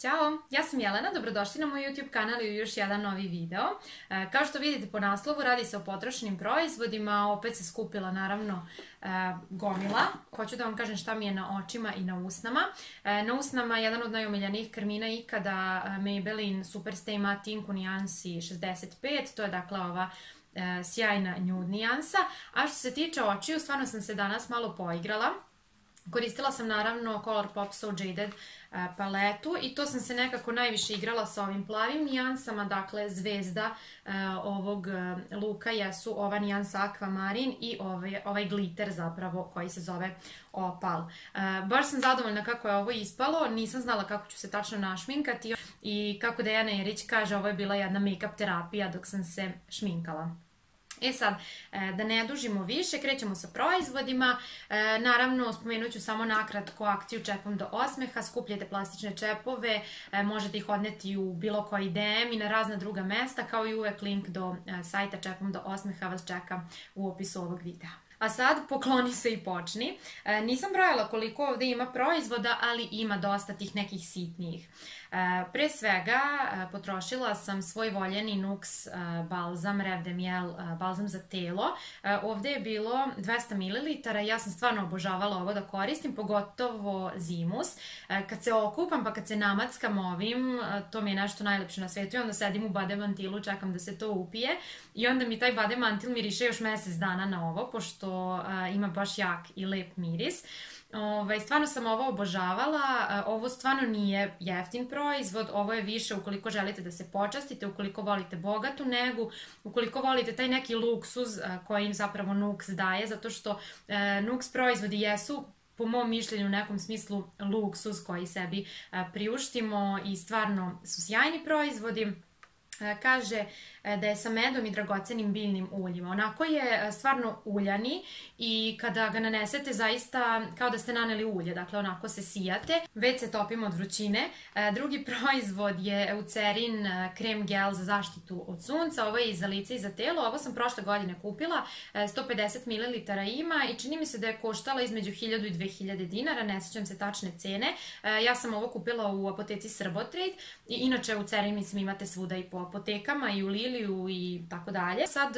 Ćao, ja sam Jelena, dobrodošli na moj YouTube kanal i u još jedan novi video. Kao što vidite po naslovu, radi se o potrošenim proizvodima, opet se skupila naravno gomila. Hoću da vam kažem šta mi je na očima i na usnama. Na usnama jedan od najomiljenijih karmina ikada, Maybelline Superstay Matte Ink u nijansi 65, to je dakle ova sjajna nude nijansa. A što se tiče očiju, stvarno sam se danas malo poigrala. Koristila sam naravno Colourpop So Jaded paletu i to sam se nekako najviše igrala sa ovim plavim nijansama, dakle zvezda ovog luka jesu ova nijansa Aquamarine i ovaj glitter zapravo koji se zove Opal. Baš sam zadovoljna kako je ovo ispalo, nisam znala kako ću se tačno našminkati i kako Dejana Jerić kaže, ovo je bila jedna make-up terapija dok sam se šminkala. E sad, da ne dužimo više, krećemo sa proizvodima. Naravno, spomenut ću samo nakratko akciju Čepom do osmeha. Skupljajte plastične čepove, možete ih odneti u bilo koji DM i na razna druga mesta, kao i uvek link do sajta Čepom do osmeha vas čeka u opisu ovog videa. A sad pokloni se i počni. Nisam brojala koliko ovde ima proizvoda, ali ima dosta tih nekih sitnijih. Pre svega potrošila sam svoj voljeni Nux balzam, Rev de Miel balzam za telo. Ovde je bilo 200 ml, ja sam stvarno obožavala ovo da koristim, pogotovo zimus. Kad se okupam pa kad se namackam ovim, to mi je nešto najlepše na svetu i onda sedim u bade mantilu, čekam da se to upije i onda mi taj bade mantil miriše još mesec dana na ovo, pošto ima baš jak i lep miris. Stvarno sam ovo obožavala, ovo stvarno nije jeftin proizvod, ovo je više ukoliko želite da se počastite, ukoliko volite bogatu negu, ukoliko volite taj neki luksuz koji im zapravo Nux daje, zato što Nux proizvodi jesu po mom mišljenju u nekom smislu luksuz koji sebi priuštimo i stvarno su sjajni proizvodi. Kaže da je sa medom i dragocenim biljnim uljima. Onako je stvarno uljani i kada ga nanesete zaista kao da ste naneli ulje, dakle onako se sijate, već se topimo od vrućine. Drugi proizvod je Eucerin krem gel za zaštitu od sunca, ovo je i za lice i za telo, ovo sam prošle godine kupila, 150 ml ima i čini mi se da je koštala između 1000 i 2000 dinara, ne sjećam se tačne cene. Ja sam ovo kupila u apoteci Srbotrade i inače Eucerin mislim imate svuda i po apotekama i u Liliju i tako dalje. Sad,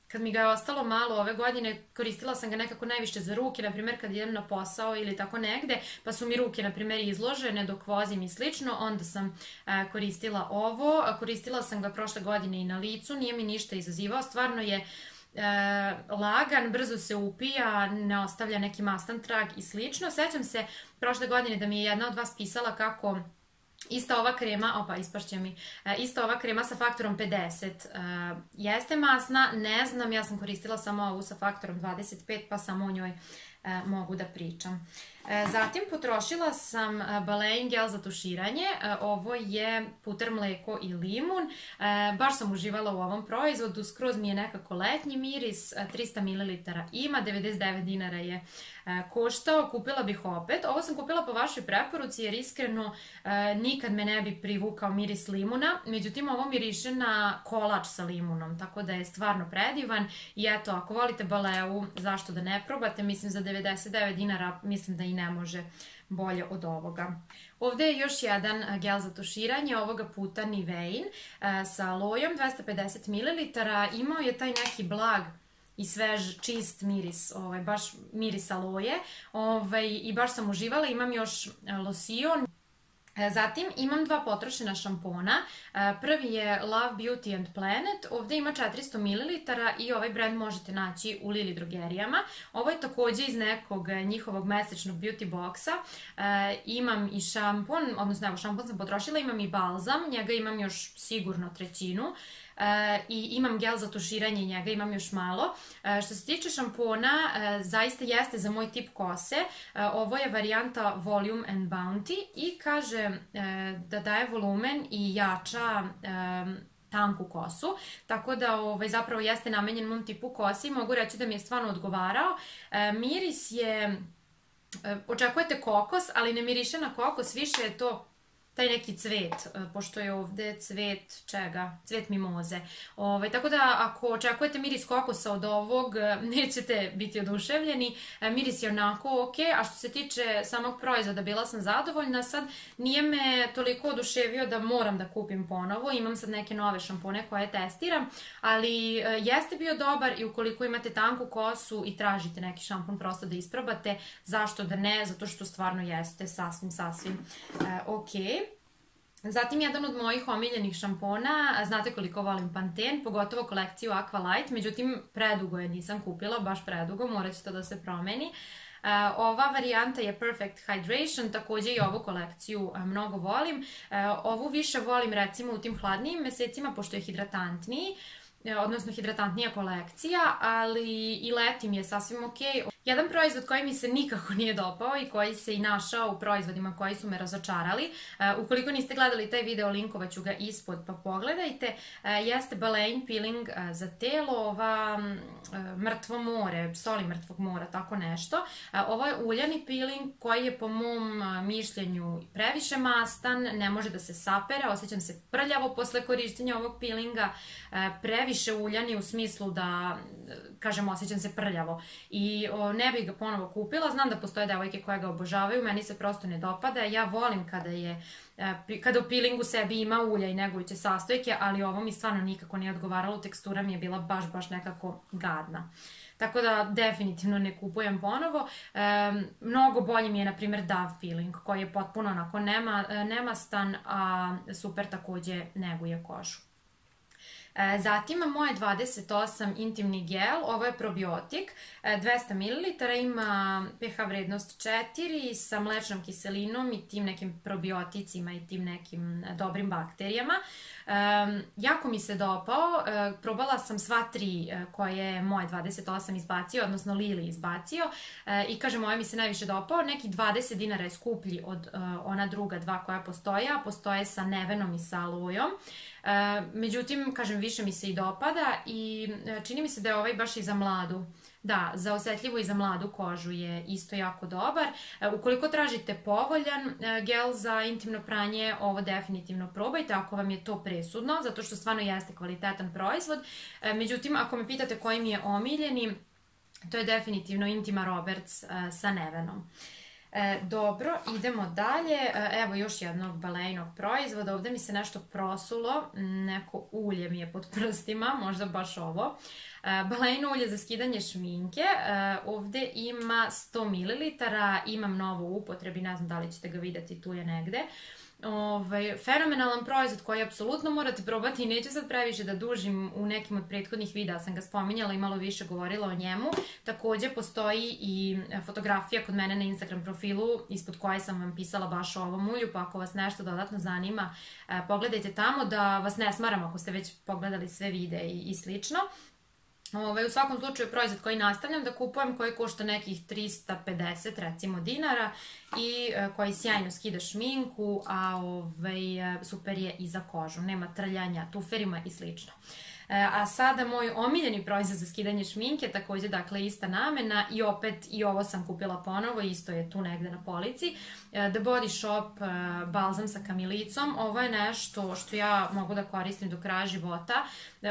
kad mi ga je ostalo malo ove godine, koristila sam ga nekako najviše za ruke, na primjer kad idem na posao ili tako negde, pa su mi ruke, na primjer, izložene dok vozim i slično, onda sam koristila ovo. Koristila sam ga prošle godine i na licu, nije mi ništa izazivao, stvarno je lagan, brzo se upija, ne ostavlja neki mastan trag i slično. Sećam se prošle godine da mi je jedna od vas pisala kako ista ova krema, ispašće mi, ista ova krema sa faktorom 50 jeste masna, ne znam, ja sam koristila samo ovu sa faktorom 25 pa samo o njoj mogu da pričam. Zatim potrošila sam Balein gel za tuširanje, ovo je puter, mleko i limun, baš sam uživala u ovom proizvodu, skroz mi je nekako letnji miris, 300 ml ima, 99 dinara je koštao, kupila bih opet. Ovo sam kupila po vašoj preporuci jer iskreno nikad me ne bi privukao miris limuna, međutim ovo miriše na kolač sa limunom, tako da je stvarno predivan i eto, ako volite Baleu, zašto da ne probate, mislim za 99 dinara, mislim da i ne može bolje od ovoga. Ovde je još jedan gel za tuširanje, ovoga puta Nivein sa alojom, 250 ml, imao je taj neki blag i svež, čist miris, baš miris aloje i baš sam uživala, imam još losion. Zatim imam dva potrošena šampona, prvi je Love Beauty and Planet, ovde ima 400 ml i ovaj brand možete naći u Lili drogerijama. Ovo je takođe iz nekog njihovog mesečnog beauty boxa, imam i šampon, odnosno evo šampon sam potrošila, imam i balzam, njega imam još sigurno trećinu. I imam gel za tuširanje, njega imam još malo. Što se tiče šampona, zaista jeste za moj tip kose. Ovo je varijanta Volume and Bounty i kaže da daje volumen i jača tanku kosu, tako da zapravo jeste namenjen mom tipu kosi. Mogu reći da mi je stvarno odgovarao. Miris je, očekujete kokos, ali ne miriše na kokos, više je to taj neki cvet, pošto je ovde cvet čega? Cvet mimoze. Tako da ako očekujete miris kokosa od ovog, nećete biti oduševljeni. Miris je onako ok, a što se tiče samog proizvoda, bila sam zadovoljna. Sad nije me toliko oduševio da moram da kupim ponovo. Imam sad neke nove šampone koje testiram, ali jeste bio dobar i ukoliko imate tanku kosu i tražite neki šampon prosto da isprobate, zašto da ne, zato što stvarno jeste sasvim ok. Zatim, jedan od mojih omiljenih šampona, znate koliko volim Pantene, pogotovo kolekciju Aqua Light, međutim predugo je nisam kupila, baš predugo, morat će to da se promeni. Ova varijanta je Perfect Hydration, takođe i ovu kolekciju mnogo volim. Ovu više volim recimo u tim hladnijim mesecima, pošto je hidratantniji, odnosno hidratantnija kolekcija, ali i leti mi je sasvim ok. Jedan proizvod koji mi se nikako nije dopao i koji se i našao u proizvodima koji su me razočarali, ukoliko niste gledali taj video, linkovat ću ga ispod pa pogledajte, jeste Baleine peeling za telo, ova mrtvo more, soli mrtvog mora, tako nešto. Ovo je uljani peeling koji je po mom mišljenju previše mastan, ne može da se sapere, osjećam se prljavo posle korištenja ovog peelinga, previše uljani u smislu da, kažem, osjećam se prljavo i ne bih ga ponovo kupila. Znam da postoje devojke koje ga obožavaju, meni se prosto ne dopada. Ja volim kada u peelingu sebi ima ulja i negujuće sastojke, ali ovo mi stvarno nikako nije odgovaralo, tekstura mi je bila baš nekako gadna. Tako da definitivno ne kupujem ponovo. Mnogo bolji mi je, na primjer, Dove peeling, koji je potpuno onako nemastan, a super takođe neguje kožu. Zatim moje 28 intimni gel, ovo je probiotik, 200 ml, ima pH vrednost 4 sa mlečnom kiselinom i tim nekim probioticima i tim nekim dobrim bakterijama. Jako mi se dopao, probala sam sva 3 koje je moje 28 izbacio, odnosno Lili izbacio i kažem, ovaj mi se najviše dopao, neki 20 dinara je skuplji od ona druga 2 koja postoje, a postoje sa nevenom i sa alojom. Međutim, kažem, više mi se i dopada i čini mi se da je ovaj baš i za mladu. Da, za osetljivu i za mladu kožu je isto jako dobar. Ukoliko tražite povoljan gel za intimno pranje, ovo definitivno probajte ako vam je to presudno, zato što stvarno jeste kvalitetan proizvod. Međutim, ako me pitate koji mi je omiljeni, to je definitivno Intima Roberts sa nevenom. Dobro, idemo dalje. Evo još jednog Baleinog proizvoda. Ovde mi se nešto prosulo, neko ulje mi je pod prstima, možda baš ovo. Baleino ulje za skidanje šminke. Ovde ima 100 ml, imam novo u upotrebi, ne znam da li ćete ga videti, tu je negde. Fenomenalan proizvod koji apsolutno morate probati i neću sad previše da dužim, u nekim od prethodnih videa sam ga spominjala i malo više govorila o njemu. Takođe postoji i fotografija kod mene na Instagram profilu ispod koje sam vam pisala baš o ovom ulju, pa ako vas nešto dodatno zanima pogledajte tamo, da vas ne smaram ako ste već pogledali sve videe i slično. U svakom slučaju proizvod koji nastavljam da kupujem, koji košta nekih 350 recimo dinara i koji sjajno skida šminku, a super je i za kožu, nema trljanja tuferima i slično. A sada moj omiljeni proizvod za skidanje šminke, takođe dakle ista namena i opet i ovo sam kupila ponovo, isto je tu negde na polici. The Body Shop balzam sa kamilicom, ovo je nešto što ja mogu da koristim do kraja života.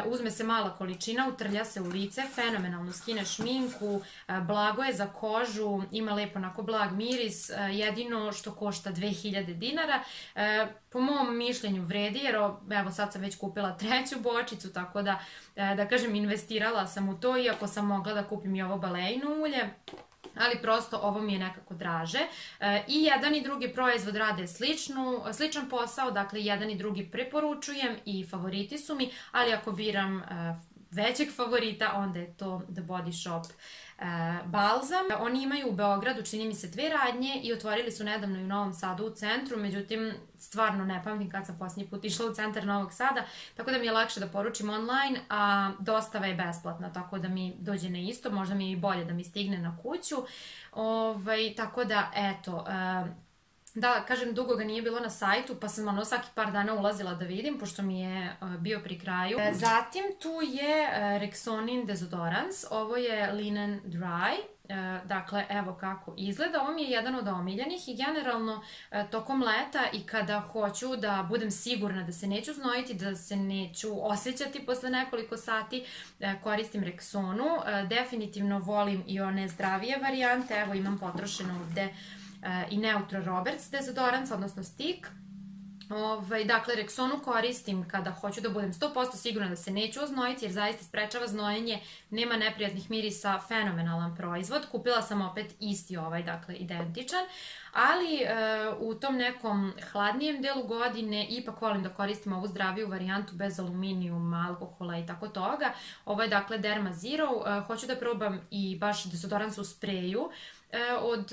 Uzme se mala količina, utrlja se u lice, fenomenalno skine šminku, blago je za kožu, ima lepo onako blag miris, jedino što košta 2000 dinara. Po mom mišljenju vredi, jer evo sad sam već kupila 3. bočicu, tako da kažem, investirala sam u to, iako sam mogla da kupim i ovo Baleino ulje, ali prosto ovo mi je nekako draže. I jedan i drugi proizvod rade sličan posao, dakle jedan i drugi preporučujem i favoriti su mi, ali ako biram većeg favorita, onda je to The Body Shop balzam. Oni imaju u Beogradu, čini mi se, 2 radnje i otvorili su nedavno i u Novom Sadu u centru, međutim stvarno ne pamtim kad sam posljednji put išla u centar Novog Sada, tako da mi je lakše da poručim online, a dostava je besplatna, tako da mi dođe na isto, možda mi je i bolje da mi stigne na kuću. Tako da, eto, da, kažem, dugo ga nije bilo na sajtu, pa sam svaki par dana ulazila da vidim, pošto mi je bio pri kraju. Zatim tu je Rexonin Desodorans, ovo je Linen Dry. Dakle, evo kako izgleda. Ovo mi je jedan od omiljenih i generalno tokom leta i kada hoću da budem sigurna da se neću znojiti, da se neću osjećati posle nekoliko sati, koristim Rexonu. Definitivno volim i one zdravije varijante. Evo imam potrošeno ovde i Neutro Roberts dezodorans, odnosno stick. Dakle, Rexonu koristim kada hoću da budem 100% sigurna da se neću oznojiti, jer zaista sprečava znojenje, nema neprijatnih mirisa, fenomenalan proizvod. Kupila sam opet isti dakle identičan, ali u tom nekom hladnijem delu godine ipak volim da koristim ovu zdraviju varijantu bez aluminijuma, alkohola i tako toga. Ovo je dakle Derma Zero, hoću da probam i baš dezodorans u spreju od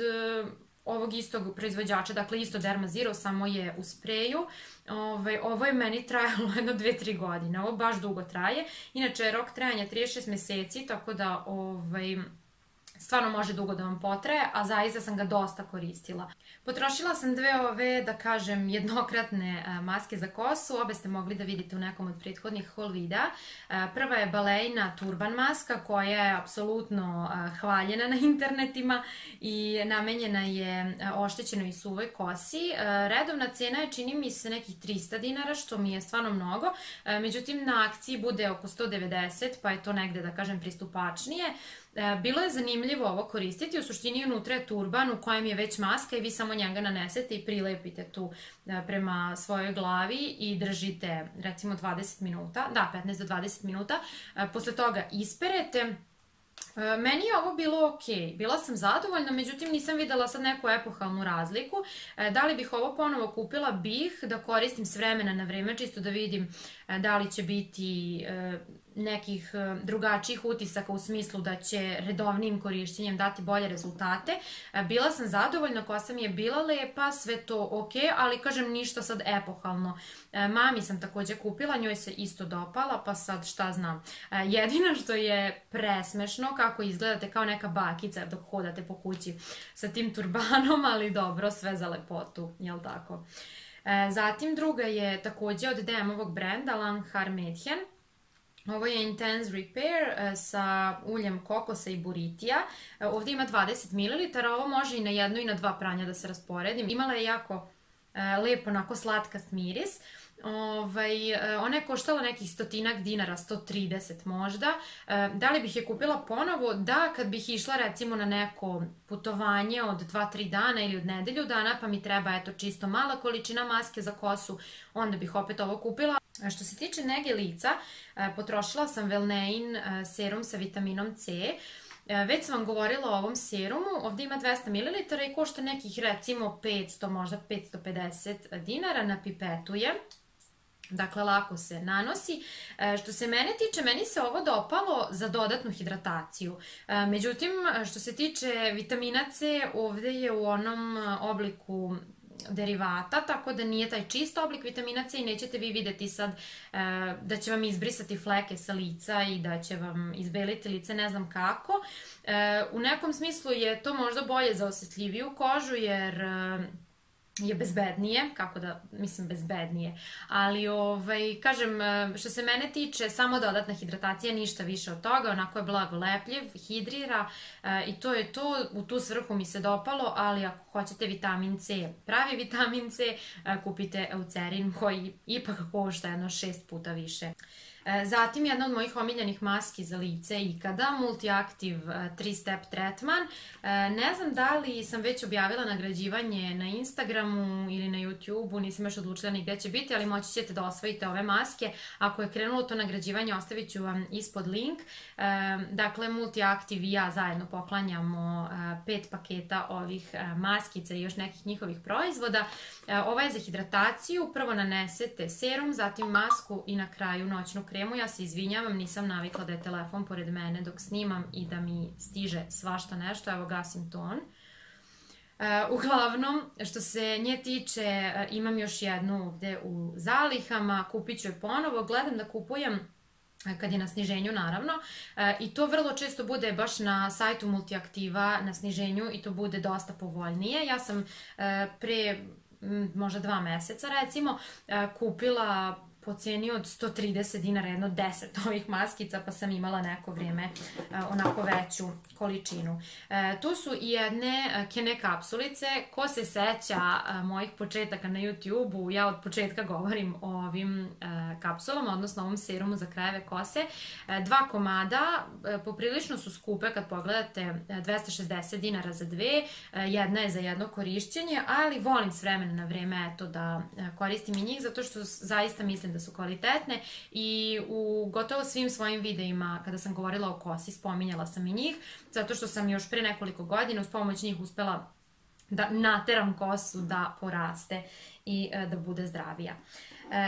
ovog istog proizvođača, dakle isto Derma Zero, samo je u spreju. Ovo je meni trajalo jedno 2-3 godine, ovo baš dugo traje. Inače je rok trajanja 36 meseci, tako da stvarno može dugo da vam potraje, a zaista sam ga dosta koristila. Potrošila sam dve ove, da kažem, jednokratne maske za kosu, obe ste mogli da vidite u nekom od prethodnih haul videa. Prva je Baleina turban maska koja je apsolutno hvaljena na internetima i namenjena je oštećenoj i suvoj kosi. Redovna cena je, čini mi se, nekih 300 dinara, što mi je stvarno mnogo, međutim na akciji bude oko 190, pa je to negde, da kažem, pristupačnije. Bilo je zanimljivo ovo koristiti, u suštini unutra je turban u kojem je već maska i vi samo njega nanesete i prilepite tu prema svojoj glavi i držite recimo 20 minuta, da 15 do 20 minuta, posle toga isperete. Meni je ovo bilo ok, bila sam zadovoljna, međutim nisam videla sad neku epohalnu razliku. Da li bih ovo ponovo kupila? Bih, da koristim s vremena na vreme, čisto da vidim da li će biti nekih drugačijih utisaka u smislu da će redovnim korišćenjem dati bolje rezultate. Bila sam zadovoljna, kosa mi je bila lepa, sve to ok, ali kažem ništa sad epohalno. Mami sam takođe kupila, njoj se isto dopala, pa sad šta znam. Jedino što je presmešno kako izgledate kao neka bakica dok hodate po kući sa tim turbanom, ali dobro, sve za lepotu, jel tako? Zatim druga je takođe od DM-ovog brenda Langhar Medhen. Ovo je Intense Repair sa uljem kokosa i buritija. Ovdje ima 20 ml, ovo može i na jedno i na dva pranja da se rasporedim. Imala je jako lep, onako slatkast miris. Ona je koštala nekih 100 dinara, 130 možda. Da li bih je kupila ponovo? Da, kad bih išla recimo na neko putovanje od 2-3 dana ili od nedelju dana, pa mi treba eto čisto mala količina maske za kosu, onda bih opet ovo kupila. Što se tiče nege lica, potrošila sam Velnein serum sa vitaminom C. Već sam vam govorila o ovom serumu, ovdje ima 200 ml i košta nekih recimo 500, možda 550 dinara, na pipetu je. Dakle, lako se nanosi. Što se mene tiče, meni se ovo dopalo za dodatnu hidrataciju. Međutim, što se tiče vitamina C, ovdje je u onom obliku derivata, tako da nije taj čist oblik vitamina C i nećete vi videti sad da će vam izbrisati fleke sa lica i da će vam izbeliti lice, ne znam kako. U nekom smislu je to možda bolje za osjetljiviju kožu jer je bezbednije, kako da, mislim bezbednije, ali kažem, što se mene tiče, samo dodatna hidratacija, ništa više od toga, onako je blago lepljiv, hidrira i to je to, u tu svrhu mi se dopalo, ali ako hoćete vitamin C, pravi vitamin C, kupite Eucerin koji ipak košta jedno 6 puta više. Zatim jedna od mojih omiljenih maski za lice ikada, Multi-Active 3-Step Tretman. Ne znam da li sam već objavila nagrađivanje na Instagramu ili na YouTubeu, nisam još odlučila ni gde će biti, ali moći ćete da osvojite ove maske. Ako je krenulo to nagrađivanje, ostavit ću vam ispod link. Dakle, Multi-Active i ja zajedno poklanjamo 5 paketa ovih maskica i još nekih njihovih proizvoda. Ova je za hidrataciju, prvo nanesete serum, zatim masku i na kraju noćnu kremu. Ja se izvinjavam, nisam navikla da je telefon pored mene dok snimam i da mi stiže svašta nešto. Evo, gasim ton. Uglavnom, što se nje tiče, imam još jednu ovde u zalihama, kupit ću je ponovo, gledam da kupujem kad je na sniženju naravno i to vrlo često bude baš na sajtu Multi-Activa na sniženju i to bude dosta povoljnije. Ja sam pre možda 2 meseca recimo kupila po cijeni od 130 dinara, jedno 10 ovih maskica, pa sam imala neko vrijeme onako veću količinu. Tu su i jedne Kene kapsulice. Ko se seća mojih početaka na YouTube-u, ja od početka govorim o ovim kapsulama, odnosno ovom serumu za krajeve kose. 2 komada, poprilično su skupe kad pogledate, 260 dinara za 2, jedna je za jedno korišćenje, ali volim s vremena na vrijeme da koristim i njih, zato što zaista mislim da su kvalitetne i u gotovo svim svojim videima kada sam govorila o kosi spominjala sam i njih, zato što sam još pre nekoliko godina uz pomoć njih uspela da nateram kosu da poraste i da bude zdravija.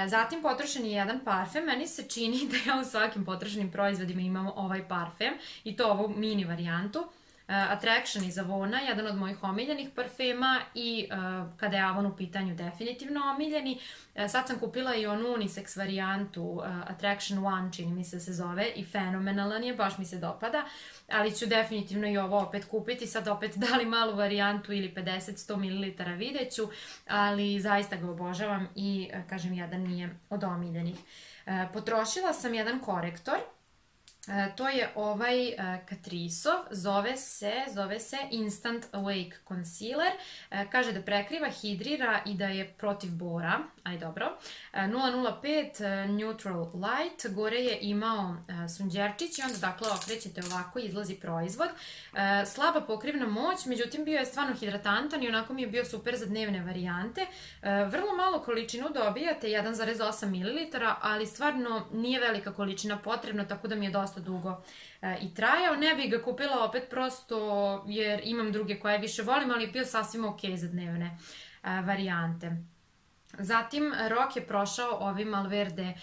Zatim potrošen je jedan parfem. Meni se čini da ja u svakim potrošenim proizvodima imamo ovaj parfem i to ovu mini varijantu. Attraction iz Avona, jedan od mojih omiljenih parfema i kada je Avon u pitanju definitivno omiljeni. Sad sam kupila i onu unisex varijantu, Attraction One čini mi se zove, i fenomenalan je, baš mi se dopada, ali ću definitivno i ovo opet kupiti, sad opet da li malu varijantu ili 50-100 ml vidjet ću, ali zaista ga obožavam i kažem jedan mi je od omiljenih. Potrošila sam jedan korektor. To je ovaj Catriceov, zove se Instant Awake Concealer. Kaže da prekriva, hidrira i da je protiv bora. Aj dobro. 005 Neutral Light. Gore je imao sunđerčić i onda dakle okrećete ovako i izlazi proizvod. Slaba pokrivna moć, međutim bio je stvarno hidratantan i onako mi je bio super za dnevne varijante. Vrlo malo količinu dobijate, 1,8 ml, ali stvarno nije velika količina potrebna, tako da mi je dosta dugo i trajao. Ne bih ga kupila opet prosto jer imam druge koje više volim, ali je bio sasvim ok za dnevne varijante. Zatim rok je prošao ovim Malverde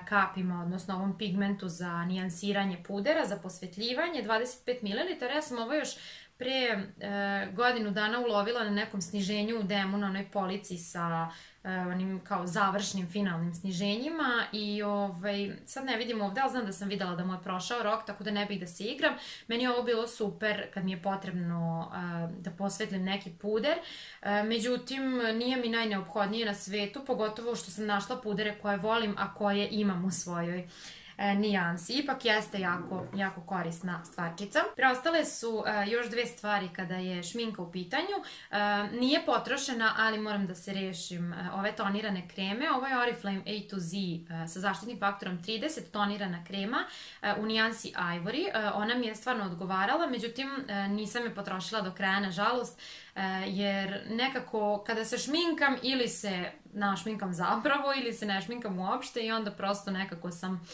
kapima, odnosno ovom pigmentu za nijansiranje pudera, za posvetljivanje, 25 ml. Ja sam ovo još pre godinu dana ulovila na nekom sniženju u Demu, na onoj polici sa onim kao završnim finalnim sniženjima i sad ne vidim ovdje, ali znam da sam videla da mu je prošao rok, tako da ne bih da se igram. Meni je ovo bilo super kad mi je potrebno da posvetlim neki puder, međutim nije mi najneophodnije na svetu, pogotovo što sam našla pudere koje volim, a koje imam u svojoj nijansi. Ipak jeste jako korisna stvarčica. Preostale su još 2 stvari kada je šminka u pitanju. Nije potrošena, ali moram da se rešim ove tonirane kreme. Ovo je Oriflame A to Z sa zaštitnim faktorom 30, tonirana krema u nijansi Ivory. Ona mi je stvarno odgovarala, međutim nisam je potrošila do kraja, nažalost, jer nekako kada se šminkam ili se našminkam zapravo ili se ne šminkam uopšte i onda prosto nekako sam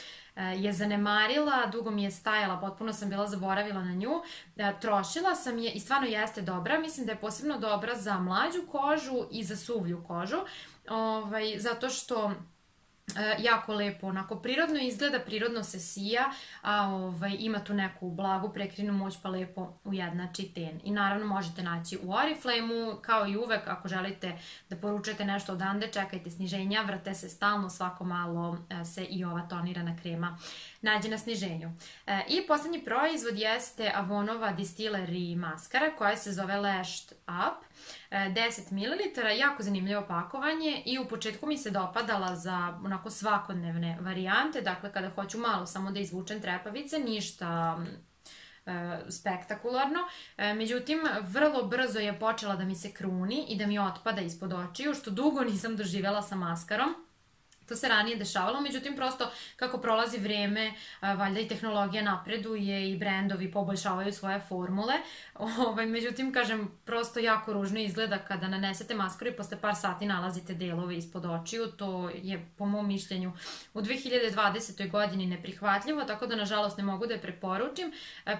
je zanemarila, dugo mi je stajala, potpuno sam bila zaboravila na nju. Trošila sam je i stvarno jeste dobra. Mislim da je posebno dobra za mlađu kožu i za suvlju kožu, zato što jako lepo, onako prirodno izgleda, prirodno se sija, a ima tu neku blagu prekrivnu moć pa lepo ujednači ten. I naravno možete naći u Oriflame-u, kao i uvek ako želite da poručujete nešto odande, čekajte sniženja, vrte se stalno, svako malo se i ova tonirana krema nađe na sniženju. I posljednji proizvod jeste Avonova Distillery maskara koja se zove Lashed Up. 10 ml, jako zanimljivo pakovanje i u početku mi se dopadala za onako svakodnevne varijante, dakle kada hoću malo samo da izvučem trepavice, ništa spektakularno, međutim vrlo brzo je počela da mi se kruni i da mi otpada ispod očiju, što dugo nisam doživjela sa maskarom. To se ranije dešavalo, međutim prosto kako prolazi vreme, valjda i tehnologija napreduje i brendovi poboljšavaju svoje formule. Međutim, kažem, prosto jako ružno izgleda kada nanesete maskaru i posle par sati nalazite delove ispod očiju. To je, po mom mišljenju, u 2020. godini neprihvatljivo, tako da nažalost ne mogu da je preporučim.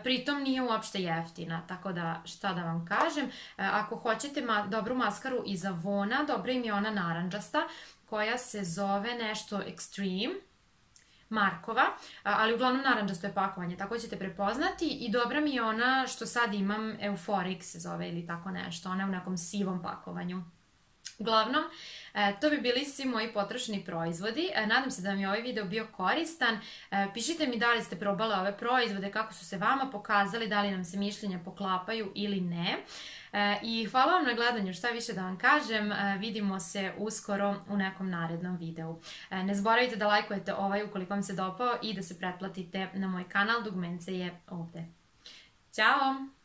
Pritom nije uopšte jeftina, tako da šta da vam kažem. Ako hoćete dobru maskaru iz Avona, dobra im je ona narandžasta, koja se zove nešto Extreme, Markova, ali uglavnom narandžasto je pakovanje, tako ćete prepoznati. I dobra mi je ona što sad imam, Euphoric se zove ili tako nešto, ona je u nekom sivom pakovanju. Uglavnom, to bi bili svi moji potrošeni proizvodi. Nadam se da vam je ovaj video bio koristan. Pišite mi da li ste probali ove proizvode, kako su se vama pokazali, da li nam se mišljenja poklapaju ili ne. I hvala vam na gledanju, šta više da vam kažem, vidimo se uskoro u nekom narednom videu. Ne zaboravite da lajkujete ovaj ukoliko vam se dopao i da se pretplatite na moj kanal, dugmence je ovde. Ćao!